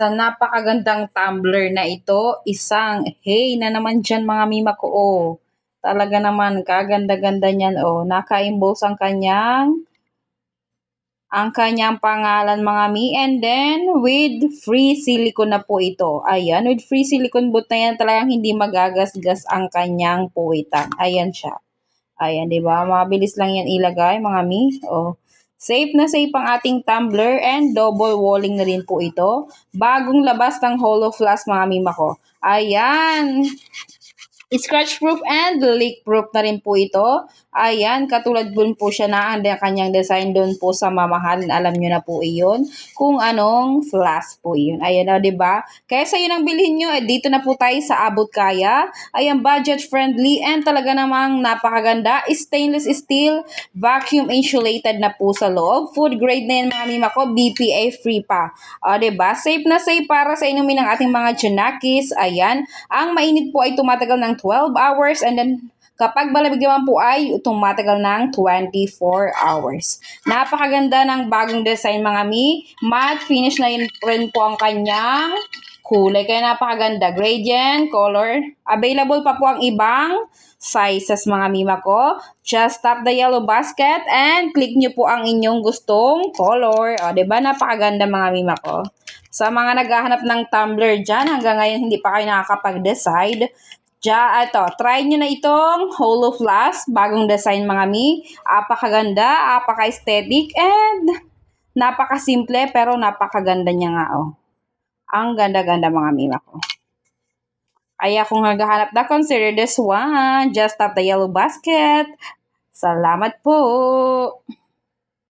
Sa napakagandang tumbler na ito, isang hey na naman dyan mga mima ko, oh. Talaga naman, kaganda-ganda niyan, oh. Naka-emboss ang kanyang pangalan mga mi, and then with free silicone na po ito. Ayan, with free silicone boot na yan, talagang hindi magagasgas ang kanyang puwitan. Ayan siya. Ayan, di ba? Mabilis lang yan ilagay, mga mi. Oh. Safe na safe ang ating tumbler and double walling na rin po ito. Bagong labas ng Hollow Flask, mga mima ko. Ayan. Scratch proof and leak proof na rin po ito. Ayan, katulad po siya na ang kanyang design doon po sa mamahalin. Alam nyo na po iyon kung anong flask po yun. Ayan o, diba? Kaya sa yun ang bilhin nyo, dito na po tayo sa Abot Kaya. Ayan, budget friendly and talaga namang napakaganda. Stainless steel, vacuum insulated na po sa loob. Food grade na yan mga mima ko, BPA free pa. O, diba? Safe na safe para sa inumin ng ating mga Junakis. Ayan, ang mainit po ay tumatagal ng 12 hours and then kapag malamig naman po ay tumatagal ng 24 hours. Napakaganda ng bagong design mga mi. Matte finish na yun rin po ang kanyang kulay. Kaya napakaganda. Gradient, color. Available pa po ang ibang sizes mga mima ko. Just tap the yellow basket and click nyo po ang inyong gustong color. O, diba? Napakaganda mga mima ko. Sa mga naghahanap ng tumbler dyan, hanggang ngayon hindi pa kayo nakakapag-decide, ito, try nyo na itong Hollow Flask, bagong design mga mi. Apakaganda, apaka-aesthetic, and napaka-simple pero napakaganda niya nga, oh. Ang ganda-ganda mga mima ko. Kaya kung naghahanap na, consider this one. Just tap the yellow basket. Salamat po!